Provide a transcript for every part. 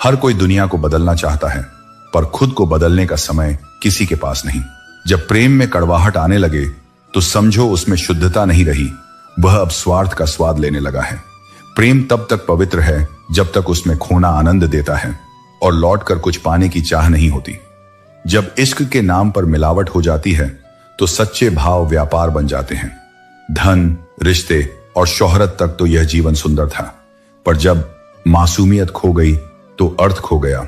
हर कोई दुनिया को बदलना चाहता है, पर खुद को बदलने का समय किसी के पास नहीं। जब प्रेम में कड़वाहट आने लगे तो समझो उसमें शुद्धता नहीं रही, वह अब स्वार्थ का स्वाद लेने लगा है। प्रेम तब तक पवित्र है जब तक उसमें खोना आनंद देता है और लौटकर कुछ पाने की चाह नहीं होती। जब इश्क के नाम पर मिलावट हो जाती है तो सच्चे भाव व्यापार बन जाते हैं। धन, रिश्ते और शोहरत तक तो यह जीवन सुंदर था, पर जब मासूमियत खो गई तो अर्थ खो गया।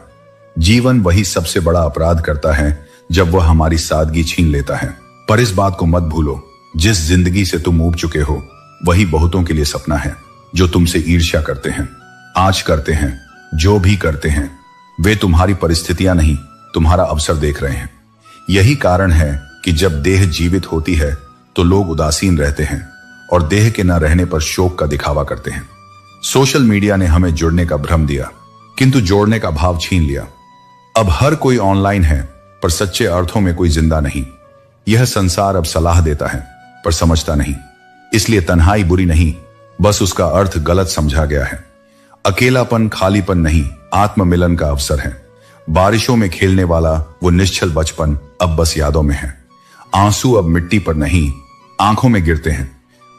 जीवन वही सबसे बड़ा अपराध करता है जब वह हमारी सादगी छीन लेता है। पर इस बात को मत भूलो, जिस जिंदगी से तुम ऊब चुके हो वही बहुतों के लिए सपना है जो तुमसे ईर्ष्या करते हैं, आज करते हैं। जो भी करते हैं वे तुम्हारी परिस्थितियां नहीं, तुम्हारा अवसर देख रहे हैं। यही कारण है कि जब देह जीवित होती है तो लोग उदासीन रहते हैं और देह के न रहने पर शोक का दिखावा करते हैं। सोशल मीडिया ने हमें जुड़ने का भ्रम दिया, किंतु जोड़ने का भाव छीन लिया। अब हर कोई ऑनलाइन है, पर सच्चे अर्थों में कोई जिंदा नहीं। यह संसार अब सलाह देता है, पर समझता नहीं। इसलिए तन्हाई बुरी नहीं, बस उसका अर्थ गलत समझा गया है। अकेलापन खालीपन नहीं, आत्ममिलन का अवसर है। बारिशों में खेलने वाला वो निश्चल बचपन अब बस यादों में है। आंसू अब मिट्टी पर नहीं, आंखों में गिरते हैं।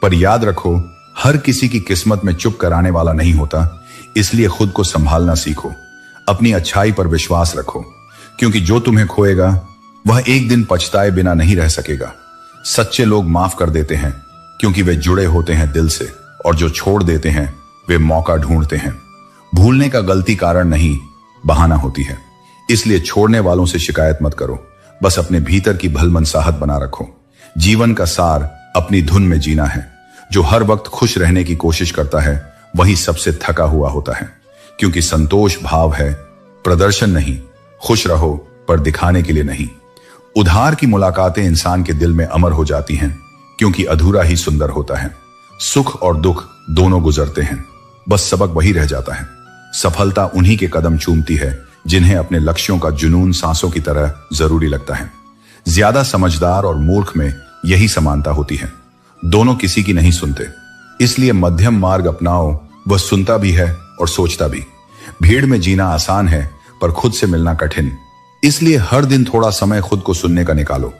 पर याद रखो, हर किसी की किस्मत में चुप कराने वाला नहीं होता। इसलिए खुद को संभालना सीखो, अपनी अच्छाई पर विश्वास रखो, क्योंकि जो तुम्हें खोएगा वह एक दिन पछताए बिना नहीं रह सकेगा। सच्चे लोग माफ कर देते हैं क्योंकि वे जुड़े होते हैं दिल से, और जो छोड़ देते हैं वे मौका ढूंढते हैं। भूलने का गलती कारण नहीं, बहाना होती है। इसलिए छोड़ने वालों से शिकायत मत करो, बस अपने भीतर की भलमनसाहत बना रखो। जीवन का सार अपनी धुन में जीना है। जो हर वक्त खुश रहने की कोशिश करता है वही सबसे थका हुआ होता है, क्योंकि संतोष भाव है, प्रदर्शन नहीं। खुश रहो पर दिखाने के लिए नहीं। उधार की मुलाकातें इंसान के दिल में अमर हो जाती हैं, क्योंकि अधूरा ही सुंदर होता है। सुख और दुख दोनों गुजरते हैं, बस सबक वही रह जाता है। सफलता उन्हीं के कदम चूमती है जिन्हें अपने लक्ष्यों का जुनून सांसों की तरह जरूरी लगता है। ज्यादा समझदार और मूर्ख में यही समानता होती है, दोनों किसी की नहीं सुनते। इसलिए मध्यम मार्ग अपनाओ, वह सुनता भी है और सोचता भी। भीड़ में जीना आसान है, पर खुद से मिलना कठिन। इसलिए हर दिन थोड़ा समय खुद को सुनने का निकालो।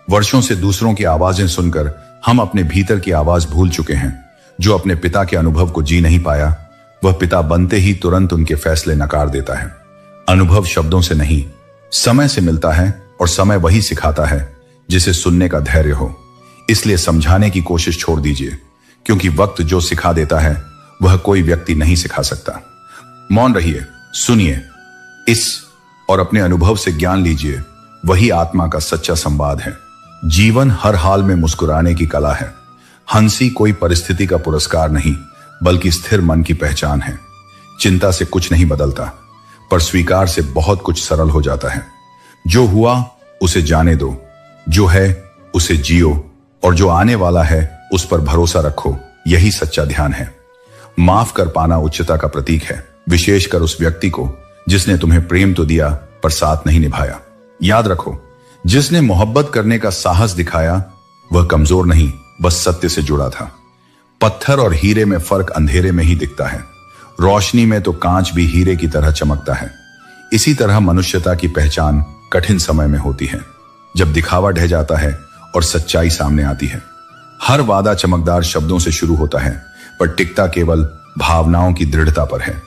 वर्षों से दूसरों की आवाजें सुनकर हम अपने भीतर की आवाज भूल चुके हैं। जो अपने पिता के अनुभव को जी नहीं पाया, वह पिता बनते ही तुरंत उनके फैसले नकार देता है। अनुभव शब्दों से नहीं, समय से मिलता है, और समय वही सिखाता है जिसे सुनने का धैर्य हो। इसलिए समझाने की कोशिश छोड़ दीजिए, क्योंकि वक्त जो सिखा देता है वह कोई व्यक्ति नहीं सिखा सकता। मौन रहिए, सुनिए इस और अपने अनुभव से ज्ञान लीजिए। वही आत्मा का सच्चा संवाद है। जीवन हर हाल में मुस्कुराने की कला है। हंसी कोई परिस्थिति का पुरस्कार नहीं, बल्कि स्थिर मन की पहचान है। चिंता से कुछ नहीं बदलता, पर स्वीकार से बहुत कुछ सरल हो जाता है। जो हुआ उसे जाने दो, जो है उसे जियो, और जो आने वाला है उस पर भरोसा रखो। यही सच्चा ध्यान है। माफ कर पाना उच्चता का प्रतीक है, विशेषकर उस व्यक्ति को जिसने तुम्हें प्रेम तो दिया पर साथ नहीं निभाया। याद रखो, जिसने मोहब्बत करने का साहस दिखाया वह कमजोर नहीं, बस सत्य से जुड़ा था। पत्थर और हीरे में फर्क अंधेरे में ही दिखता है। रोशनी में तो कांच भी हीरे की तरह चमकता है। इसी तरह मनुष्यता की पहचान कठिन समय में होती है, जब दिखावा ढह जाता है और सच्चाई सामने आती है। हर वादा चमकदार शब्दों से शुरू होता है, पर टिकता केवल भावनाओं की दृढ़ता पर है।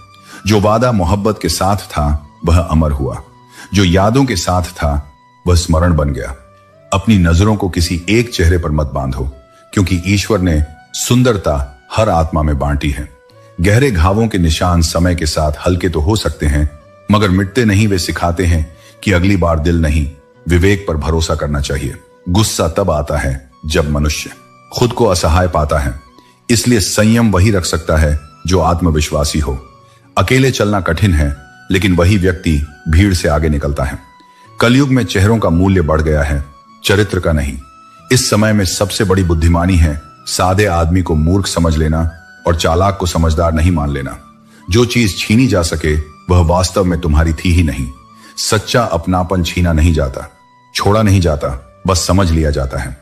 जो वादा मोहब्बत के साथ था वह अमर हुआ, जो यादों के साथ था वह स्मरण बन गया। अपनी नजरों को किसी एक चेहरे पर मत बांधो, क्योंकि ईश्वर ने सुंदरता हर आत्मा में बांटी है। गहरे घावों के निशान समय के साथ हल्के तो हो सकते हैं, मगर मिटते नहीं। वे सिखाते हैं कि अगली बार दिल नहीं, विवेक पर भरोसा करना चाहिए। गुस्सा तब आता है जब मनुष्य खुद को असहाय पाता है। इसलिए संयम वही रख सकता है जो आत्मविश्वासी हो। अकेले चलना कठिन है, लेकिन वही व्यक्ति भीड़ से आगे निकलता है। कलयुग में चेहरों का मूल्य बढ़ गया है, चरित्र का नहीं। इस समय में सबसे बड़ी बुद्धिमानी है सादे आदमी को मूर्ख समझ लेना और चालाक को समझदार नहीं मान लेना। जो चीज छीनी जा सके वह वास्तव में तुम्हारी थी ही नहीं। सच्चा अपनापन छीना नहीं जाता, छोड़ा नहीं जाता, बस समझ लिया जाता है।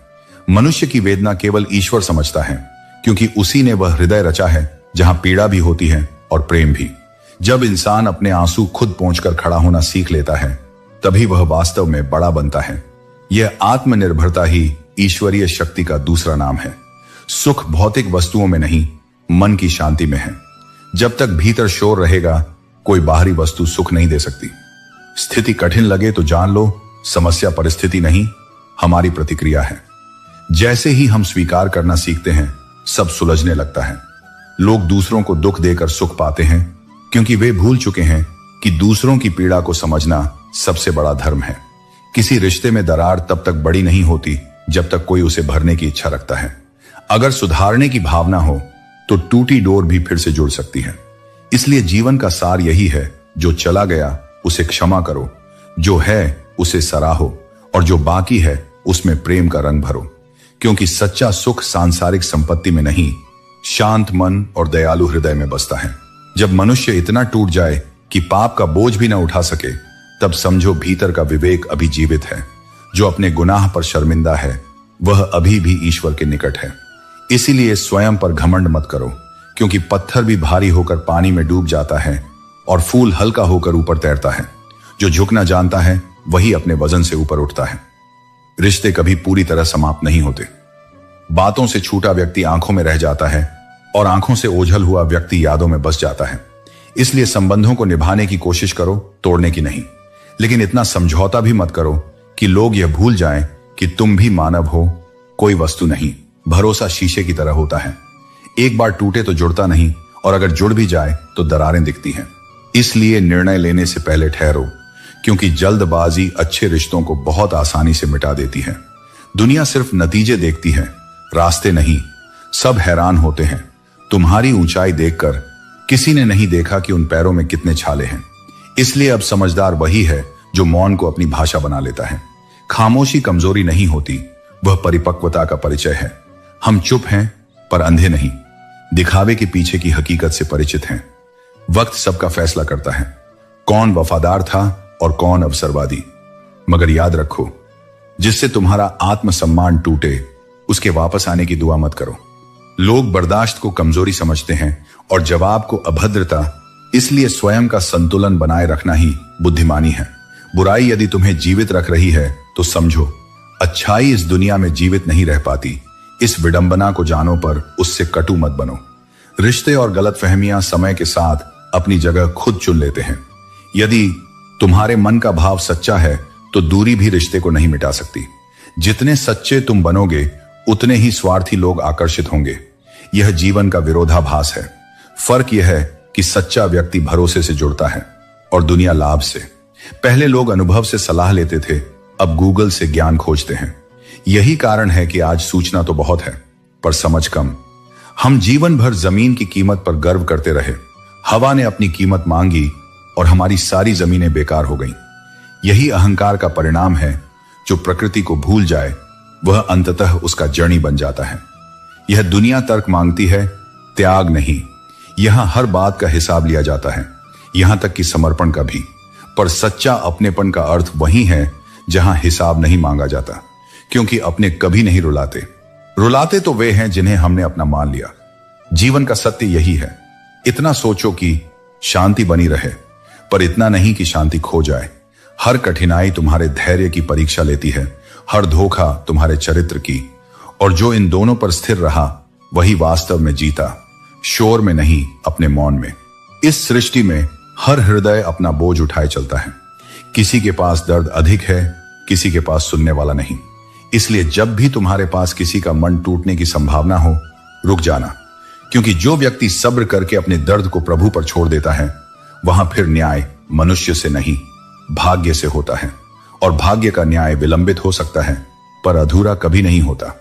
मनुष्य की वेदना केवल ईश्वर समझता है, क्योंकि उसी ने वह हृदय रचा है जहां पीड़ा भी होती है और प्रेम भी। जब इंसान अपने आंसू खुद पहुंचकर खड़ा होना सीख लेता है, तभी वह वास्तव में बड़ा बनता है। यह आत्मनिर्भरता ही ईश्वरीय शक्ति का दूसरा नाम है। सुख भौतिक वस्तुओं में नहीं, मन की शांति में है। जब तक भीतर शोर रहेगा, कोई बाहरी वस्तु सुख नहीं दे सकती। स्थिति कठिन लगे तो जान लो, समस्या परिस्थिति नहीं, हमारी प्रतिक्रिया है। जैसे ही हम स्वीकार करना सीखते हैं, सब सुलझने लगता है। लोग दूसरों को दुख देकर सुख पाते हैं, क्योंकि वे भूल चुके हैं कि दूसरों की पीड़ा को समझना सबसे बड़ा धर्म है। किसी रिश्ते में दरार तब तक बड़ी नहीं होती जब तक कोई उसे भरने की इच्छा रखता है। अगर सुधारने की भावना हो तो टूटी डोर भी फिर से जुड़ सकती है। इसलिए जीवन का सार यही है, जो चला गया उसे क्षमा करो, जो है उसे सराहो, और जो बाकी है उसमें प्रेम का रंग भरो। क्योंकि सच्चा सुख सांसारिक संपत्ति में नहीं, शांत मन और दयालु हृदय में बसता है। जब मनुष्य इतना टूट जाए कि पाप का बोझ भी न उठा सके, तब समझो भीतर का विवेक अभी जीवित है। जो अपने गुनाह पर शर्मिंदा है, वह अभी भी ईश्वर के निकट है। इसीलिए स्वयं पर घमंड मत करो, क्योंकि पत्थर भी भारी होकर पानी में डूब जाता है और फूल हल्का होकर ऊपर तैरता है। जो झुकना जानता है वही अपने वजन से ऊपर उठता है। रिश्ते कभी पूरी तरह समाप्त नहीं होते। बातों से छूटा व्यक्ति आंखों में रह जाता है और आंखों से ओझल हुआ व्यक्ति यादों में बस जाता है। इसलिए संबंधों को निभाने की कोशिश करो, तोड़ने की नहीं। लेकिन इतना समझौता भी मत करो कि लोग यह भूल जाएं कि तुम भी मानव हो, कोई वस्तु नहीं। भरोसा शीशे की तरह होता है, एक बार टूटे तो जुड़ता नहीं, और अगर जुड़ भी जाए तो दरारें दिखती हैं। इसलिए निर्णय लेने से पहले ठहरो, क्योंकि जल्दबाजी अच्छे रिश्तों को बहुत आसानी से मिटा देती है। दुनिया सिर्फ नतीजे देखती है, रास्ते नहीं। सब हैरान होते हैं। तुम्हारी ऊंचाई देखकर किसी ने नहीं देखा कि उन पैरों में कितने छाले हैं। इसलिए अब समझदार वही है जो मौन को अपनी भाषा बना लेता है। खामोशी कमजोरी नहीं होती, वह परिपक्वता का परिचय है। हम चुप हैं पर अंधे नहीं, दिखावे के पीछे की हकीकत से परिचित हैं। वक्त सबका फैसला करता है, कौन वफादार था और कौन अवसरवादी। मगर याद रखो, जिससे तुम्हारा आत्मसम्मान टूटे, उसके वापस आने की दुआ मत करो। लोग बर्दाश्त को कमजोरी समझते हैं और जवाब को अभद्रता। इसलिए स्वयं का संतुलन बनाए रखना ही बुद्धिमानी है। बुराई यदि तुम्हें जीवित रख रही है तो समझो, अच्छाई इस दुनिया में जीवित नहीं रह पाती। इस विडंबना को जानो पर उससे कटु मत बनो। रिश्ते और गलतफहमियां समय के साथ अपनी जगह खुद चुन लेते हैं। यदि तुम्हारे मन का भाव सच्चा है तो दूरी भी रिश्ते को नहीं मिटा सकती। जितने सच्चे तुम बनोगे, उतने ही स्वार्थी लोग आकर्षित होंगे। यह जीवन का विरोधाभास है। फर्क यह है कि सच्चा व्यक्ति भरोसे से जुड़ता है और दुनिया लाभ से। पहले लोग अनुभव से सलाह लेते थे, अब गूगल से ज्ञान खोजते हैं। यही कारण है कि आज सूचना तो बहुत है पर समझ कम। हम जीवन भर जमीन की कीमत पर गर्व करते रहे। हवा ने अपनी कीमत मांगी और हमारी सारी जमीनें बेकार हो गईं। यही अहंकार का परिणाम है। जो प्रकृति को भूल जाए, वह अंततः उसका जर्नी बन जाता है। यह दुनिया तर्क मांगती है, त्याग नहीं। यहां हर बात का हिसाब लिया जाता है, यहां तक कि समर्पण का भी। पर सच्चा अपनेपन का अर्थ वही है जहां हिसाब नहीं मांगा जाता, क्योंकि अपने कभी नहीं रुलाते। रुलाते तो वे हैं जिन्हें हमने अपना मान लिया। जीवन का सत्य यही है। इतना सोचो कि शांति बनी रहे, पर इतना नहीं कि शांति खो जाए। हर कठिनाई तुम्हारे धैर्य की परीक्षा लेती है, हर धोखा तुम्हारे चरित्र की। और जो इन दोनों पर स्थिर रहा, वही वास्तव में जीता, शोर में नहीं, अपने मौन में। इस सृष्टि में हर हृदय अपना बोझ उठाए चलता है। किसी के पास दर्द अधिक है, किसी के पास सुनने वाला नहीं। इसलिए जब भी तुम्हारे पास किसी का मन टूटने की संभावना हो, रुक जाना। क्योंकि जो व्यक्ति सब्र करके अपने दर्द को प्रभु पर छोड़ देता है, वहां फिर न्याय मनुष्य से नहीं, भाग्य से होता है। और भाग्य का न्याय विलंबित हो सकता है, पर अधूरा कभी नहीं होता।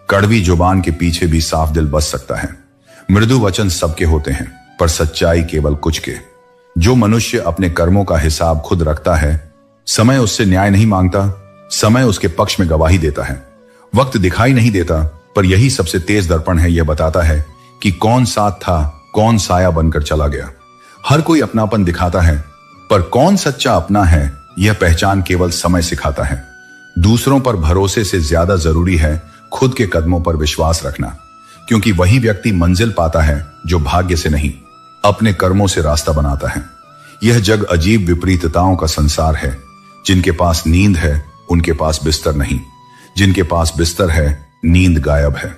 कड़वी जुबान के पीछे भी साफ दिल बस सकता है। मृदु वचन सबके होते हैं, पर सच्चाई केवल कुछ के। जो मनुष्य अपने कर्मों का हिसाब खुद रखता है, समय उससे न्याय नहीं मांगता, समय उसके पक्ष में गवाही देता है। वक्त दिखाई नहीं देता, पर यही सबसे तेज दर्पण है। यह बताता है कि कौन साथ था, कौन साया बनकर चला गया। हर कोई अपनापन दिखाता है, पर कौन सच्चा अपना है, यह पहचान केवल समय सिखाता है। दूसरों पर भरोसे से ज्यादा जरूरी है खुद के कदमों पर विश्वास रखना, क्योंकि वही व्यक्ति मंजिल पाता है जो भाग्य से नहीं, अपने कर्मों से रास्ता बनाता है। यह जग अजीब विपरीतताओं का संसार है। जिनके पास नींद है उनके पास बिस्तर नहीं, जिनके पास बिस्तर है नींद गायब है।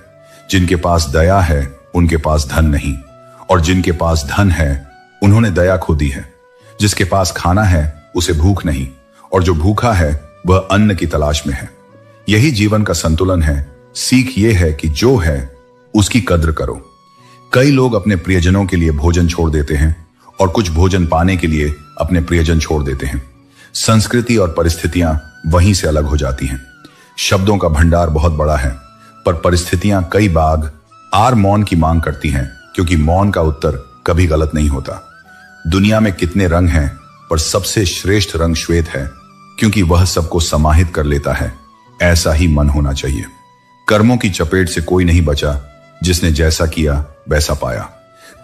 जिनके पास दया है उनके पास धन नहीं, और जिनके पास धन है उन्होंने दया खो दी है। जिसके पास खाना है उसे भूख नहीं, और जो भूखा है वह अन्न की तलाश में है। यही जीवन का संतुलन है। सीख ये है कि जो है उसकी कद्र करो। कई लोग अपने प्रियजनों के लिए भोजन छोड़ देते हैं, और कुछ भोजन पाने के लिए अपने प्रियजन छोड़ देते हैं। संस्कृति और परिस्थितियां वहीं से अलग हो जाती हैं। शब्दों का भंडार बहुत बड़ा है, पर परिस्थितियां कई बार मौन की मांग करती हैं, क्योंकि मौन का उत्तर कभी गलत नहीं होता। दुनिया में कितने रंग हैं, पर सबसे श्रेष्ठ रंग श्वेत है, क्योंकि वह सबको समाहित कर लेता है। ऐसा ही मन होना चाहिए। कर्मों की चपेट से कोई नहीं बचा, जिसने जैसा किया वैसा पाया।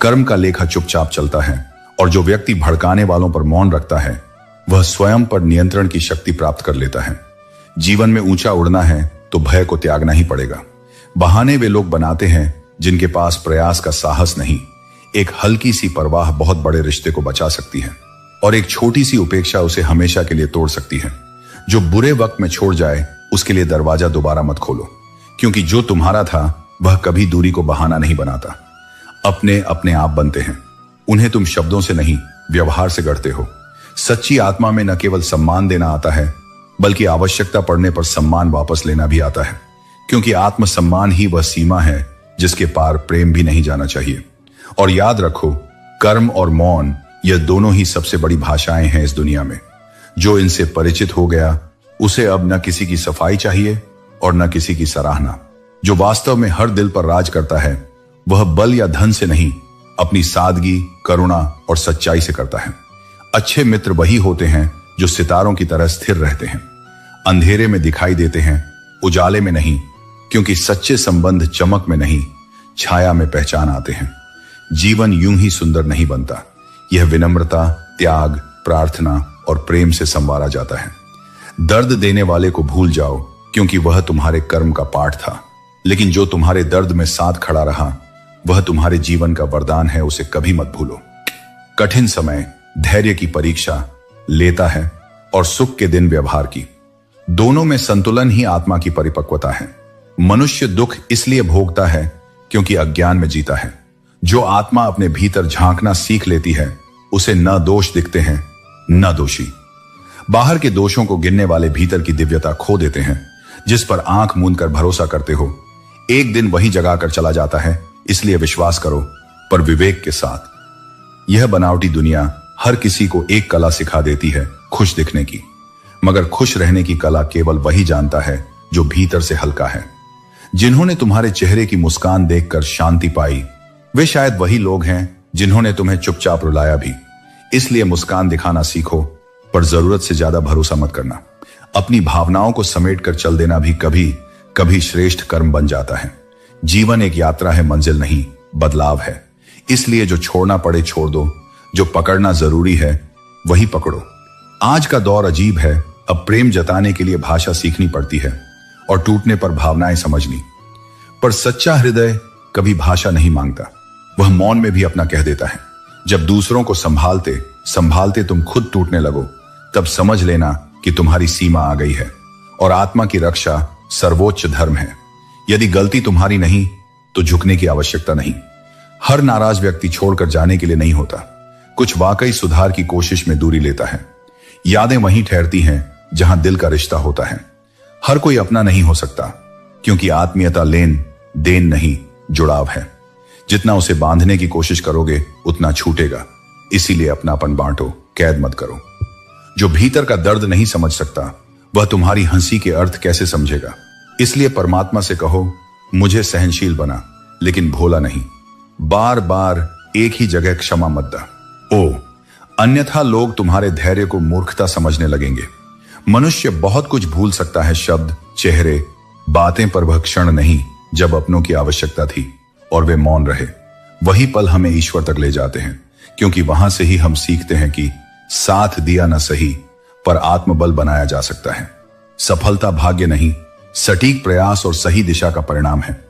कर्म का लेखा चुपचाप चलता है, और जो व्यक्ति भड़काने वालों पर मौन रखता है वह स्वयं पर नियंत्रण की शक्ति प्राप्त कर लेता है। जीवन में ऊंचा उड़ना है तो भय को त्यागना ही पड़ेगा। बहाने वे लोग बनाते हैं जिनके पास प्रयास का साहस नहीं। एक हल्की सी परवाह बहुत बड़े रिश्ते को बचा सकती है, और एक छोटी सी उपेक्षा उसे हमेशा के लिए तोड़ सकती है। जो बुरे वक्त में छोड़ जाए उसके लिए दरवाजा दोबारा मत खोलो, क्योंकि जो तुम्हारा था वह कभी दूरी को बहाना नहीं बनाता। अपने अपने आप बनते हैं। उन्हें तुम शब्दों से नहीं, व्यवहार से गढ़ते हो। सच्ची आत्मा में न केवल सम्मान देना आता है, बल्कि आवश्यकता पड़ने पर सम्मान वापस लेना भी आता है, क्योंकि आत्मसम्मान ही वह सीमा है जिसके पार प्रेम भी नहीं जाना चाहिए। और याद रखो, कर्म और मौन यह दोनों ही सबसे बड़ी भाषाएं हैं इस दुनिया में। जो इनसे परिचित हो गया उसे अब न किसी की सफाई चाहिए और न किसी की सराहना। जो वास्तव में हर दिल पर राज करता है वह बल या धन से नहीं, अपनी सादगी, करुणा और सच्चाई से करता है। अच्छे मित्र वही होते हैं जो सितारों की तरह स्थिर रहते हैं, अंधेरे में दिखाई देते हैं, उजाले में नहीं, क्योंकि सच्चे संबंध चमक में नहीं, छाया में पहचान आते हैं। जीवन यूं ही सुंदर नहीं बनता। यह विनम्रता, त्याग, प्रार्थना और प्रेम से संवारा जाता है। दर्द देने वाले को भूल जाओ, क्योंकि वह तुम्हारे कर्म का पाठ था, लेकिन जो तुम्हारे दर्द में साथ खड़ा रहा वह तुम्हारे जीवन का वरदान है। उसे कभी मत भूलो। कठिन समय धैर्य की परीक्षा लेता है, और सुख के दिन व्यवहार की। दोनों में संतुलन ही आत्मा की परिपक्वता है। मनुष्य दुख इसलिए भोगता है क्योंकि अज्ञान में जीता है। जो आत्मा अपने भीतर झांकना सीख लेती है उसे न दोष दिखते हैं न दोषी। बाहर के दोषों को गिनने वाले भीतर की दिव्यता खो देते हैं। जिस पर आंख मूंद कर भरोसा करते हो एक दिन वही जगा कर चला जाता है। इसलिए विश्वास करो, पर विवेक के साथ। यह बनावटी दुनिया हर किसी को एक कला सिखा देती है, खुश दिखने की, मगर खुश रहने की कला केवल वही जानता है जो भीतर से हल्का है। जिन्होंने तुम्हारे चेहरे की मुस्कान देखकर शांति पाई वे शायद वही लोग हैं जिन्होंने तुम्हें चुपचाप रुलाया भी। इसलिए मुस्कान दिखाना सीखो, पर जरूरत से ज्यादा भरोसा मत करना। अपनी भावनाओं को समेट कर चल देना भी कभी कभी श्रेष्ठ कर्म बन जाता है। जीवन एक यात्रा है, मंजिल नहीं, बदलाव है। इसलिए जो छोड़ना पड़े छोड़ दो, जो पकड़ना जरूरी है वही पकड़ो। आज का दौर अजीब है। अब प्रेम जताने के लिए भाषा सीखनी पड़ती है और टूटने पर भावनाएं समझनी। पर सच्चा हृदय कभी भाषा नहीं मांगता, वह मौन में भी अपना कह देता है। जब दूसरों को संभालते संभालते तुम खुद टूटने लगो, तब समझ लेना कि तुम्हारी सीमा आ गई है, और आत्मा की रक्षा सर्वोच्च धर्म है। यदि गलती तुम्हारी नहीं तो झुकने की आवश्यकता नहीं। हर नाराज व्यक्ति छोड़कर जाने के लिए नहीं होता, कुछ वाकई सुधार की कोशिश में दूरी लेता है। यादें वहीं ठहरती हैं जहां दिल का रिश्ता होता है। हर कोई अपना नहीं हो सकता, क्योंकि आत्मीयता लेन देन नहीं, जुड़ाव है। जितना उसे बांधने की कोशिश करोगे उतना छूटेगा। इसीलिए अपनापन बांटो, कैद मत करो। जो भीतर का दर्द नहीं समझ सकता वह तुम्हारी हंसी के अर्थ कैसे समझेगा। इसलिए परमात्मा से कहो, मुझे सहनशील बना लेकिन भोला नहीं। बार बार एक ही जगह क्षमा मत दा। अन्यथा लोग तुम्हारे धैर्य को मूर्खता समझने लगेंगे। मनुष्य बहुत कुछ भूल सकता है, शब्द, चेहरे, बातें, पर वह क्षण नहीं जब अपनों की आवश्यकता थी और वे मौन रहे। वही पल हमें ईश्वर तक ले जाते हैं, क्योंकि वहां से ही हम सीखते हैं कि साथ दिया न सही, पर आत्मबल बनाया जा सकता है। सफलता भाग्य नहीं, सटीक प्रयास और सही दिशा का परिणाम है।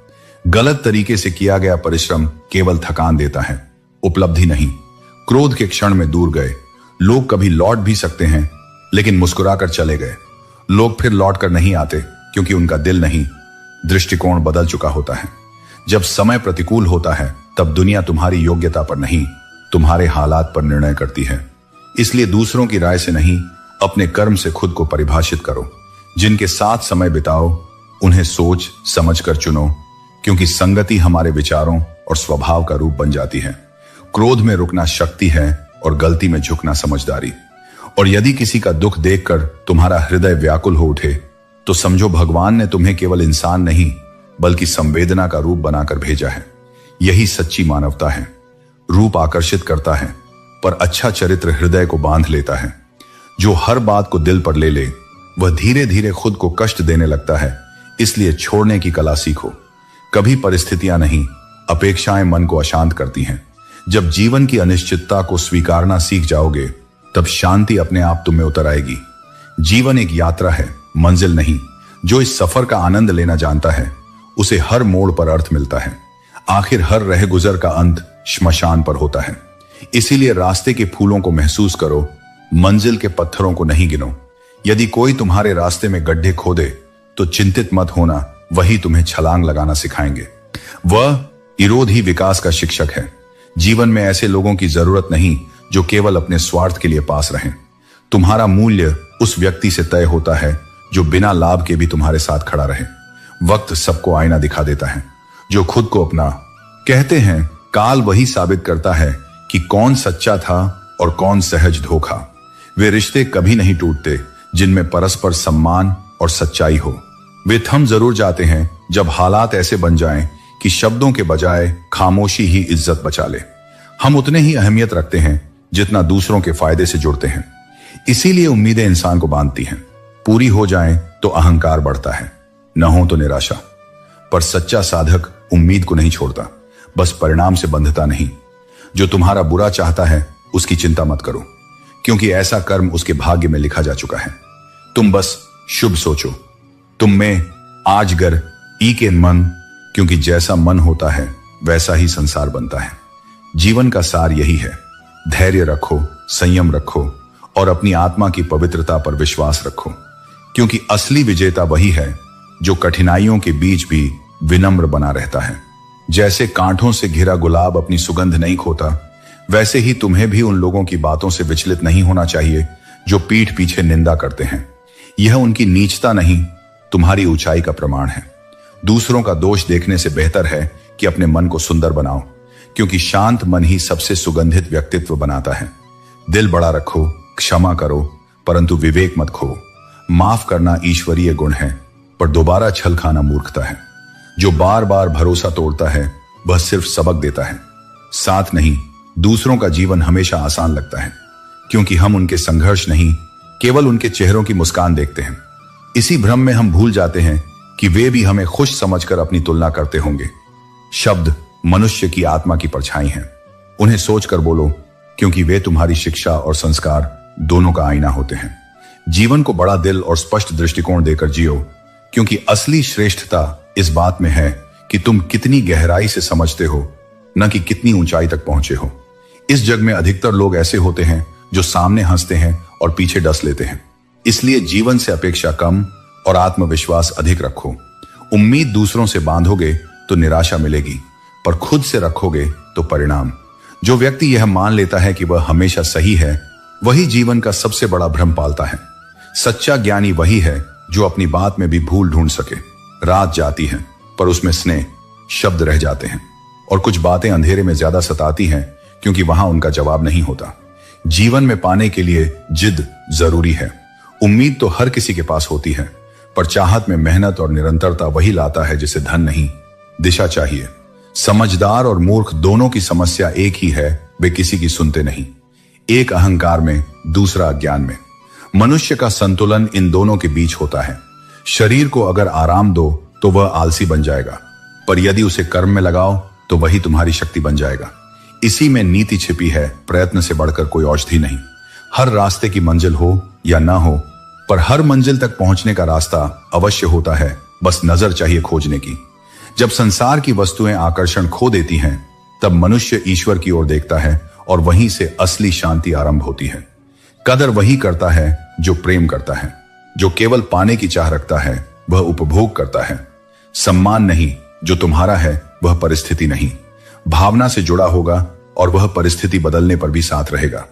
गलत तरीके से किया गया परिश्रम केवल थकान देता है, उपलब्धि नहीं। क्रोध के क्षण में दूर गए। लोग कभी लौट भी सकते हैं, लेकिन मुस्कुराकर चले गए। लोग फिर लौट कर नहीं आते, क्योंकि उनका दिल नहीं, दृष्टिकोण बदल चुका होता है। जब समय प्रतिकूल होता है, तब दुनिया तुम्हारी योग्यता पर नहीं, तुम्हारे हालात पर निर्णय करती है। इसलिए दूसरों की राय से नहीं, अपने कर्म से खुद को परिभाषित करो। जिनके साथ समय बिताओ, उन्हें सोच समझकर चुनो, क्योंकि संगति हमारे विचारों और स्वभाव का रूप बन जाती है। क्रोध में रुकना शक्ति है और गलती में झुकना समझदारी। और यदि किसी का दुख देखकर तुम्हारा हृदय व्याकुल हो उठे, तो समझो भगवान ने तुम्हें केवल इंसान नहीं, बल्कि संवेदना का रूप बनाकर भेजा है। यही सच्ची मानवता है। रूप आकर्षित करता है, पर अच्छा चरित्र हृदय को बांध लेता है। जो हर बात को दिल पर ले ले, वह धीरे धीरे खुद को कष्ट देने लगता है। इसलिए छोड़ने की कला सीखो। कभी परिस्थितियां नहीं, अपेक्षाएं मन को अशांत करती हैं। जब जीवन की अनिश्चितता को स्वीकारना सीख जाओगे, तब शांति अपने आप तुम में उतर आएगी। जीवन एक यात्रा है, मंजिल नहीं। जो इस सफर का आनंद लेना जानता है, उसे हर मोड़ पर अर्थ मिलता है। आखिर हर रह गुजर का अंत श्मशान पर होता है। इसीलिए रास्ते के फूलों को महसूस करो, मंजिल के पत्थरों को नहीं गिनो। यदि कोई तुम्हारे रास्ते में गड्ढे खोदे, तो चिंतित मत होना, वही तुम्हें छलांग लगाना सिखाएंगे। वह विरोध ही विकास का शिक्षक है। जीवन में ऐसे लोगों की जरूरत नहीं जो केवल अपने स्वार्थ के लिए पास रहें। तुम्हारा मूल्य उस व्यक्ति से तय होता है जो बिना लाभ के भी तुम्हारे साथ खड़ा रहे। वक्त सबको आईना दिखा देता है। जो खुद को अपना कहते हैं, काल वही साबित करता है कि कौन सच्चा था और कौन सहज धोखा। वे रिश्ते कभी नहीं टूटते जिनमें परस्पर सम्मान और सच्चाई हो। वे थम जरूर जाते हैं जब हालात ऐसे बन जाएं कि शब्दों के बजाय खामोशी ही इज्जत बचा ले। हम उतने ही अहमियत रखते हैं जितना दूसरों के फायदे से जुड़ते हैं। इसीलिए उम्मीदें इंसान को बांधती हैं। पूरी हो जाएं तो अहंकार बढ़ता है, न हो तो निराशा। पर सच्चा साधक उम्मीद को नहीं छोड़ता, बस परिणाम से बंधता नहीं। जो तुम्हारा बुरा चाहता है, उसकी चिंता मत करो, क्योंकि ऐसा कर्म उसके भाग्य में लिखा जा चुका है। तुम बस शुभ सोचो। तुम में आजगर ई के मन, क्योंकि जैसा मन होता है वैसा ही संसार बनता है। जीवन का सार यही है। धैर्य रखो, संयम रखो और अपनी आत्मा की पवित्रता पर विश्वास रखो, क्योंकि असली विजेता वही है जो कठिनाइयों के बीच भी विनम्र बना रहता है। जैसे कांटों से घिरा गुलाब अपनी सुगंध नहीं खोता, वैसे ही तुम्हें भी उन लोगों की बातों से विचलित नहीं होना चाहिए जो पीठ पीछे निंदा करते हैं। यह उनकी नीचता नहीं, तुम्हारी ऊंचाई का प्रमाण है। दूसरों का दोष देखने से बेहतर है कि अपने मन को सुंदर बनाओ, क्योंकि शांत मन ही सबसे सुगंधित व्यक्तित्व बनाता है। दिल बड़ा रखो, क्षमा करो, परंतु विवेक मत खो। माफ करना ईश्वरीय गुण है, पर दोबारा छल खाना मूर्खता है। जो बार बार भरोसा तोड़ता है, वह सिर्फ सबक देता है, साथ नहीं। दूसरों का जीवन हमेशा आसान लगता है, क्योंकि हम उनके संघर्ष नहीं, केवल उनके चेहरों की मुस्कान देखते हैं। इसी भ्रम में हम भूल जाते हैं कि वे भी हमें खुश समझकर अपनी तुलना करते होंगे। शब्द मनुष्य की आत्मा की परछाई हैं। उन्हें सोचकर बोलो, क्योंकि वे तुम्हारी शिक्षा और संस्कार दोनों का आईना होते हैं। जीवन को बड़ा दिल और स्पष्ट दृष्टिकोण देकर जियो, क्योंकि असली श्रेष्ठता इस बात में है कि तुम कितनी गहराई से समझते हो, न कि कितनी ऊंचाई तक पहुंचे हो। इस जग में अधिकतर लोग ऐसे होते हैं जो सामने हंसते हैं और पीछे डस लेते हैं। इसलिए जीवन से अपेक्षा कम और आत्मविश्वास अधिक रखो। उम्मीद दूसरों से बांधोगे तो निराशा मिलेगी, पर खुद से रखोगे तो परिणाम। जो व्यक्ति यह मान लेता है कि वह हमेशा सही है, वही जीवन का सबसे बड़ा भ्रम पालता है। सच्चा ज्ञानी वही है जो अपनी बात में भी भूल ढूंढ सके। रात जाती है, पर उसमें स्नेह शब्द रह जाते हैं, और कुछ बातें अंधेरे में ज्यादा सताती हैं, क्योंकि वहां उनका जवाब नहीं होता। जीवन में पाने के लिए जिद जरूरी है। उम्मीद तो हर किसी के पास होती है, पर चाहत में मेहनत और निरंतरता वही लाता है जिसे धन नहीं, दिशा चाहिए। समझदार और मूर्ख दोनों की समस्या एक ही है, वे किसी की सुनते नहीं। एक अहंकार में, दूसरा अज्ञान में। मनुष्य का संतुलन इन दोनों के बीच होता है। शरीर को अगर आराम दो तो वह आलसी बन जाएगा, पर यदि उसे कर्म में लगाओ तो वही तुम्हारी शक्ति बन जाएगा। इसी में नीति छिपी है, प्रयत्न से बढ़कर कोई औषधि नहीं। हर रास्ते की मंजिल हो या ना हो, पर हर मंजिल तक पहुंचने का रास्ता अवश्य होता है, बस नजर चाहिए खोजने की। जब संसार की वस्तुएं आकर्षण खो देती हैं, तब मनुष्य ईश्वर की ओर देखता है और वहीं से असली शांति आरंभ होती है। कदर वही करता है जो प्रेम करता है। जो केवल पाने की चाह रखता है वह उपभोग करता है। सम्मान नहीं, जो तुम्हारा है वह परिस्थिति नहीं, भावना से जुड़ा होगा और वह परिस्थिति बदलने पर भी साथ रहेगा।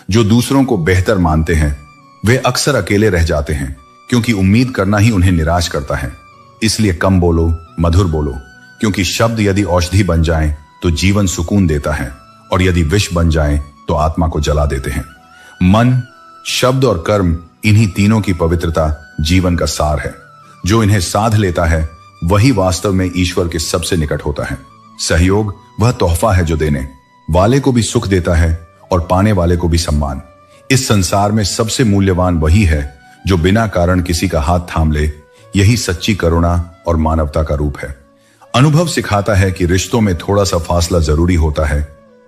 जो दूसरों को बेहतर मानते हैं वे अक्सर अकेले रह जाते हैं, क्योंकि उम्मीद करना ही उन्हें निराश करता है। इसलिए कम बोलो, मधुर बोलो, क्योंकि शब्द यदि औषधि बन जाएं तो जीवन सुकून देता है, और यदि विष बन जाएं तो आत्मा को जला देते हैं। मन, शब्द और कर्म, इन्हीं तीनों की पवित्रता जीवन का सार है। जो इन्हें साध लेता है वही वास्तव में ईश्वर के सबसे निकट होता है। सहयोग वह तोहफा है जो देने वाले को भी सुख देता है और पाने वाले को भी सम्मान। इस संसार में सबसे मूल्यवान वही है जो बिना कारण किसी का हाथ थाम ले। यही सच्ची करुणा और मानवता का रूप है। अनुभव सिखाता है कि रिश्तों में थोड़ा सा फासला जरूरी होता है,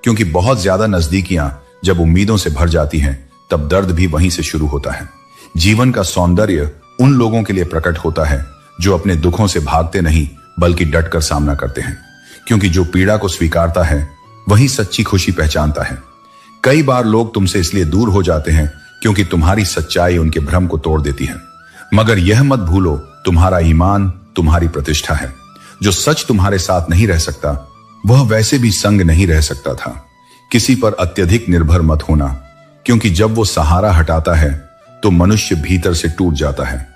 क्योंकि बहुत ज्यादा नजदीकियां जब उम्मीदों से भर जाती हैं तब दर्द भी वहीं से शुरू होता है। जीवन का सौंदर्य उन लोगों के लिए प्रकट होता है जो अपने दुखों से भागते नहीं बल्कि डटकर सामना करते हैं, क्योंकि जो पीड़ा को स्वीकारता है वही सच्ची खुशी पहचानता है। कई बार लोग तुमसे इसलिए दूर हो जाते हैं क्योंकि तुम्हारी सच्चाई उनके भ्रम को तोड़ देती है। मगर यह मत भूलो, तुम्हारा ईमान तुम्हारी प्रतिष्ठा है। जो सच तुम्हारे साथ नहीं रह सकता वह वैसे भी संग नहीं रह सकता था। किसी पर अत्यधिक निर्भर मत होना, क्योंकि जब वो सहारा हटाता है तो मनुष्य भीतर से टूट जाता है।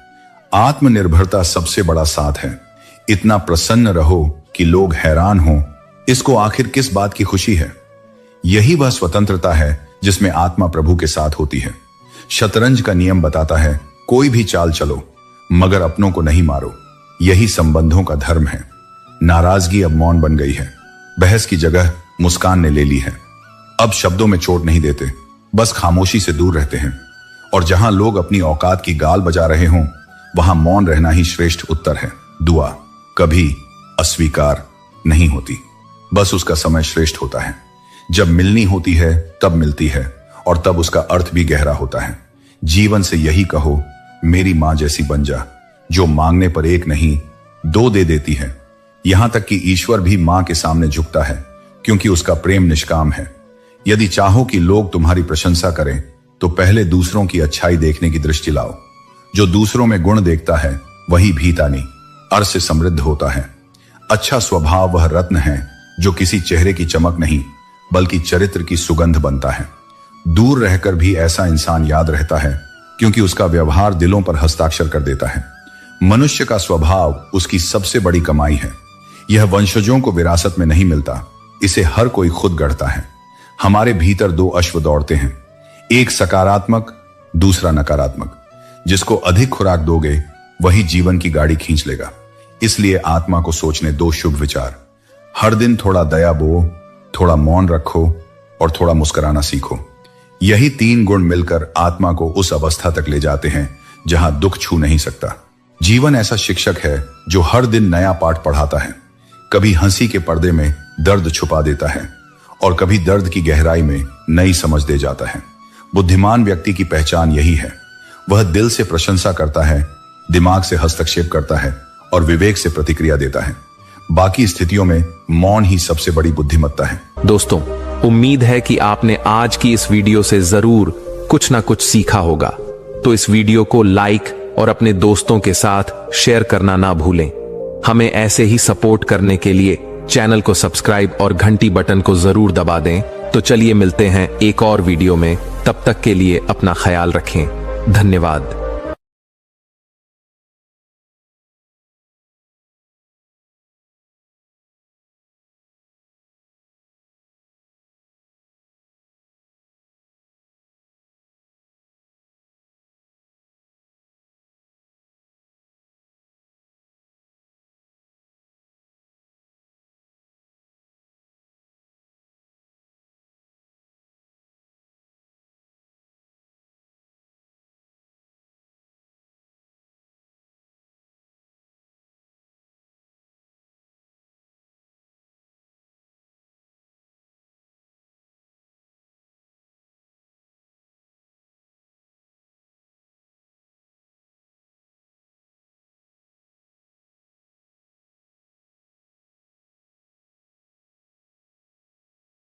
आत्मनिर्भरता सबसे बड़ा साथ है। इतना प्रसन्न रहो कि लोग हैरान हों, इसको आखिर किस बात की खुशी है। यही वह स्वतंत्रता है जिसमें आत्मा प्रभु के साथ होती है। शतरंज का नियम बताता है, कोई भी चाल चलो मगर अपनों को नहीं मारो। यही संबंधों का धर्म है। नाराजगी अब मौन बन गई है। बहस की जगह मुस्कान ने ले ली है। अब शब्दों में चोट नहीं देते, बस खामोशी से दूर रहते हैं। और जहां लोग अपनी औकात की गाल बजा रहे हों वहां मौन रहना ही श्रेष्ठ उत्तर है। दुआ कभी अस्वीकार नहीं होती, बस उसका समय श्रेष्ठ होता है। जब मिलनी होती है तब मिलती है, और तब उसका अर्थ भी गहरा होता है। जीवन से यही कहो, मेरी मां जैसी बन जा, जो मांगने पर एक नहीं दो दे देती है। यहां तक कि ईश्वर भी मां के सामने झुकता है, क्योंकि उसका प्रेम निष्काम है। यदि चाहो कि लोग तुम्हारी प्रशंसा करें तो पहले दूसरों की अच्छाई देखने की दृष्टि लाओ। जो दूसरों में गुण देखता है वही भीतानी अर्थ से समृद्ध होता है। अच्छा स्वभाव वह रत्न है जो किसी चेहरे की चमक नहीं बल्कि चरित्र की सुगंध बनता है। दूर रहकर भी ऐसा इंसान याद रहता है, क्योंकि उसका व्यवहार दिलों पर हस्ताक्षर कर देता है। मनुष्य का स्वभाव उसकी सबसे बड़ी कमाई है। यह वंशजों को विरासत में नहीं मिलता, इसे हर कोई खुद गढ़ता है। हमारे भीतर दो अश्व दौड़ते हैं, एक सकारात्मक, दूसरा नकारात्मक। जिसको अधिक खुराक दोगे वही जीवन की गाड़ी खींच लेगा। इसलिए आत्मा को सोचने दो शुभ विचार। हर दिन थोड़ा दया बो, थोड़ा मौन रखो और थोड़ा मुस्कुराना सीखो। यही तीन गुण मिलकर आत्मा को उस अवस्था तक ले जाते हैं जहां दुख छू नहीं सकता। जीवन ऐसा शिक्षक है जो हर दिन नया पाठ पढ़ाता है। कभी हंसी के पर्दे में दर्द छुपा देता है और कभी दर्द की गहराई में नई समझ दे जाता है। बुद्धिमान व्यक्ति की पहचान यही है। वह दिल से प्रशंसा करता है, दिमाग से हस्तक्षेप करता है और विवेक से प्रतिक्रिया देता है। बाकी स्थितियों में मौन ही सबसे बड़ी बुद्धिमत्ता है। दोस्तों, उम्मीद है कि आपने आज की इस वीडियो से जरूर कुछ ना कुछ सीखा होगा। तो इस वीडियो को लाइक और अपने दोस्तों के साथ शेयर करना ना भूलें। हमें ऐसे ही सपोर्ट करने के लिए चैनल को सब्सक्राइब और घंटी बटन को जरूर दबा दें। तो चलिए मिलते हैं एक और वीडियो में। तब तक के लिए अपना ख्याल रखें। धन्यवाद।